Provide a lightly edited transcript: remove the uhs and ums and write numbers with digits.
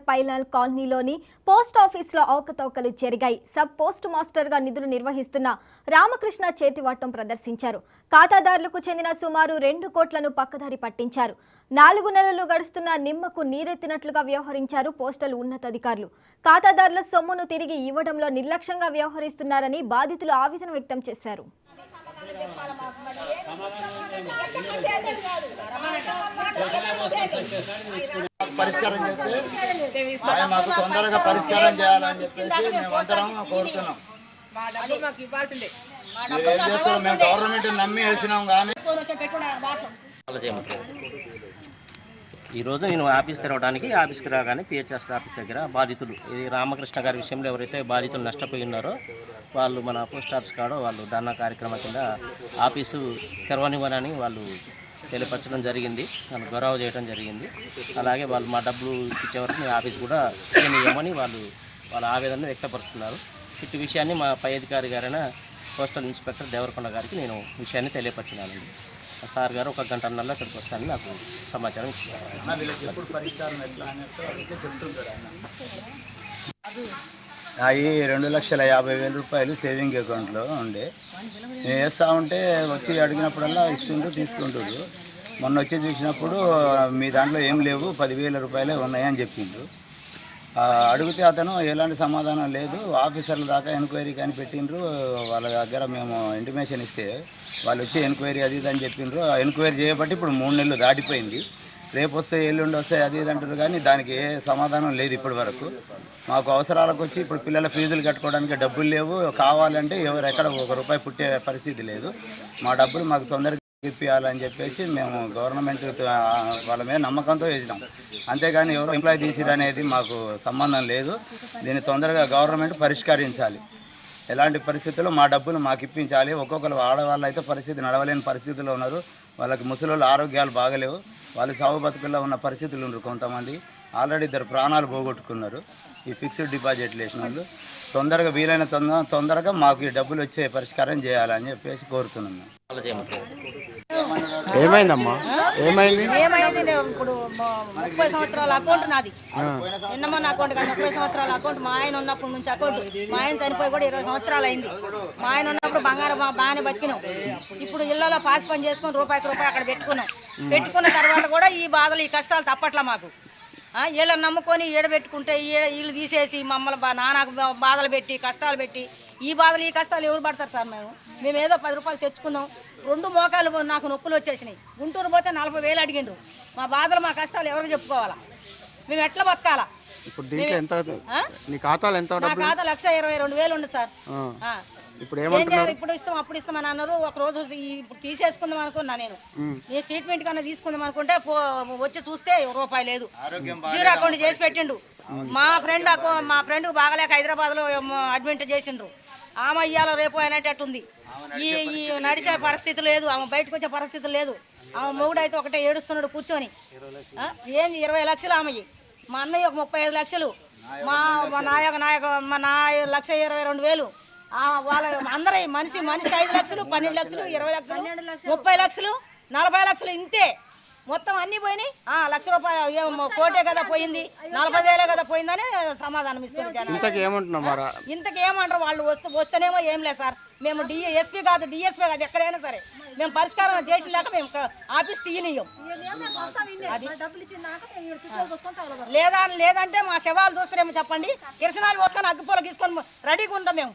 పైలాల్ కాలనీలోని పోస్ట్ ఆఫీసులో అవకతవకలు జరిగాయి. సబ్ పోస్ట్ మాస్టర్గా నిధులు నిర్వహిస్తున్న రామకృష్ణ చేతివాటం ప్రదర్శించారు. ఖాతాదారులకు చెందిన సుమారు 2 కోట్లను పక్కదారి పట్టించారు. 4 నెలలు గడుస్తున్న నిమ్మకు నీరెత్తినట్లుగా వ్యవహరించారు పోస్టల్ ఉన్నతాధికారులు. ఖాతాదారుల సొమ్మును తిరిగి ఇవ్వడంలో నిర్లక్ష్యంగా వ్యవహరిస్తున్నారని బాధితులు ఆవేదన వ్యక్తం చేశారు. పరిష్కారం చేస్తే మాకు తొందరగా పరిష్కారం చేయాలని చెప్పేసి మేమందరం కోరుతున్నాం. మీరు ఏం చేస్తారో మేము గవర్నమెంట్ నమ్మి వేసినాం కానీ ఈరోజు నేను ఆఫీస్ తెరవడానికి ఆఫీస్కి రాగానే పిహెచ్ఎస్ ఆఫీస్ దగ్గర బాధితులు ఇది రామకృష్ణ గారి విషయంలో ఎవరైతే బాధితులు నష్టపోయి ఉన్నారో వాళ్ళు మన పోస్ట్ ఆఫీస్ కాడ వాళ్ళు ధర్నా కార్యక్రమం కింద ఆఫీసు తెరవనివ్వనని వాళ్ళు తెలియపరచడం జరిగింది. నన్ను గౌరవ చేయడం జరిగింది. అలాగే వాళ్ళు మా డబ్బులు ఇచ్చే వరకు మీ ఆఫీస్ కూడా చేయనియమని వాళ్ళ ఆవేదనను వ్యక్తపరుస్తున్నారు. ఇటు విషయాన్ని మా పై అధికారి గారైన పోస్టల్ ఇన్స్పెక్టర్ దేవరకొండ గారికి నేను విషయాన్ని తెలియపరిచినానండి. సార్ గారు 1 గంటన్నరలో ఇక్కడికి వస్తానని నాకు సమాచారం ఇచ్చారు. అవి 2,50,000 రూపాయలు సేవింగ్ అకౌంట్లో ఉండే నేను వేస్తూ ఉంటే వచ్చి అడిగినప్పుడల్లా ఇస్తుంటూ తీసుకుంటారు. మొన్న వచ్చి చూసినప్పుడు మీ దాంట్లో ఏం లేవు 10,000 రూపాయలే ఉన్నాయని చెప్పిండు. అడిగితే అతను ఎలాంటి సమాధానం లేదు. ఆఫీసర్ల దాకా ఎంక్వైరీ కానీ పెట్టిండ్రు. వాళ్ళ దగ్గర మేము ఇంటిమేషన్ ఇస్తే వాళ్ళు వచ్చి ఎంక్వైరీ అది ఇది అని చెప్పిండ్రు. ఎంక్వైరీ చేయబట్టి ఇప్పుడు 3 నెలలు దాటిపోయింది. రేపు వస్తే ఎల్లుండి వస్తే అది ఇది అంటారు కానీ దానికి ఏ సమాధానం లేదు ఇప్పటి వరకు. మాకు అవసరాలకు వచ్చి ఇప్పుడు పిల్లల ఫీజులు కట్టుకోవడానికి డబ్బులు లేవు. కావాలంటే ఎవరు ఎక్కడ 1 రూపాయి పుట్టే పరిస్థితి లేదు. మా డబ్బులు మాకు తొందరగా ఇప్పియాలని చెప్పేసి మేము గవర్నమెంట్ వాళ్ళ మీద నమ్మకంతో వేసినాం. అంతేగాని ఎవరు ఎంప్లాయీ తీసిరు అనేది మాకు సంబంధం లేదు. దీన్ని తొందరగా గవర్నమెంట్ పరిష్కరించాలి. ఎలాంటి పరిస్థితుల్లో మా డబ్బులు మాకు ఇప్పించాలి. ఒక్కొక్కరు ఆడవాళ్ళు అయితే పరిస్థితి నడవలేని పరిస్థితుల్లో ఉన్నారు. వాళ్ళకి ముసలి ఆరోగ్యాలు బాగలేవు. వాళ్ళు సాగు బతుకుల్లో ఉన్న పరిస్థితులు ఉన్నారు. కొంతమంది ఆల్రెడీ 2 ప్రాణాలు పోగొట్టుకున్నారు. ఈ ఫిక్స్డ్ డిపాజిట్లు వేసిన వాళ్ళు తొందరగా వీలైన తొందరగా మాకు ఈ డబ్బులు వచ్చే పరిష్కారం చేయాలని చెప్పేసి కోరుతున్నాం. ఏమైందమ్మా? ఏమైంది? ఇప్పుడు 30 సంవత్సరాల అకౌంట్ నాది. నిన్నమో నా అకౌంట్ కానీ 30 సంవత్సరాల అకౌంట్ మా ఆయన ఉన్నప్పటి నుంచి అకౌంట్. మా ఆయన చనిపోయి కూడా 20 సంవత్సరాలు అయింది. మా ఆయన ఉన్నప్పుడు బంగారం బాగానే బతికినాం. ఇప్పుడు ఇళ్లలో పాసి పని చేసుకుని రూపాయికి రూపాయి అక్కడ పెట్టుకున్నాం. పెట్టుకున్న తర్వాత కూడా ఈ బాధలు ఈ కష్టాలు తప్పట్లా మాకు. వీళ్ళని నమ్ముకొని ఈడబెట్టుకుంటే వీళ్ళు తీసేసి మమ్మల్ని నాన్నకు బాధలు పెట్టి కష్టాలు పెట్టి ఈ బాధలు ఈ కష్టాలు ఎవరు పడతారు సార్? మేము ఏదో 10 రూపాయలు తెచ్చుకుందాం. 2 మోకాలు నాకు నొప్పులు వచ్చేసినాయి. గుంటూరు పోతే 40,000 అడిగిండ్రు. మా బాధలు మా కష్టాలు ఎవరికి చెప్పుకోవాలా? మేము ఎట్లా బతకాలా? ఇప్పుడు దీంట్లో ఎంత నీ ఖాతాలో ఎంత? నా ఖాతా 1,22,000 ఉంది సార్. ఇప్పుడు ఏం చేయాలి? ఇప్పుడు ఇస్తాం అప్పుడు ఇస్తామని అన్నారు. ఒక రోజు ఇప్పుడు తీసేసుకుందాం అనుకున్నా. నేను స్టేట్మెంట్ కన్నా తీసుకుందాం అనుకుంటే వచ్చి చూస్తే రూపాయి లేదు. జీరో అకౌంట్ చేసి పెట్టిండు. మా ఫ్రెండ్ బాగలేక హైదరాబాద్లో అడ్మిట్ చేసిండ్రు. ఆమె ఇయ్యాలో రేపు అనేటట్టుంది. ఈ నడిచే పరిస్థితి లేదు. ఆమె బయటకు వచ్చే పరిస్థితి లేదు. ఆమె మొగుడు అయితే ఒకటే ఏడుస్తున్నాడు కూర్చొని. ఏంది 20 లక్షలు ఆమె. మా అన్నయ్య ఒక 35 లక్షలు. మా నాయ 1,22,000. వాళ్ళ అందరూ మనిషికి 5 లక్షలు, 12 లక్షలు, 20 లక్షలు, 30 లక్షలు, 40 లక్షలు ఇంతే. మొత్తం అన్నీ పోయినాయి. 1,00,000 రూపాయలు కోటే కదా పోయింది, 40,000 కదా పోయిందని సమాధానం ఇస్తున్నారు. ఇంతకేమంటారు వాళ్ళు? వస్తేనేమో ఏం లేదు సార్. మేము ఎస్పీ కాదు డిఎస్పీ కాదు ఎక్కడైనా సరే మేము పరిష్కారం చేసిన దాకా మేము ఆఫీస్ తీయనియం. లేదంటే మా శవాలు చూస్తారేమో చెప్పండి. కిరసనాలు పోసుకొని అగ్గిపోలు తీసుకొని రెడీగా ఉంటాం మేము.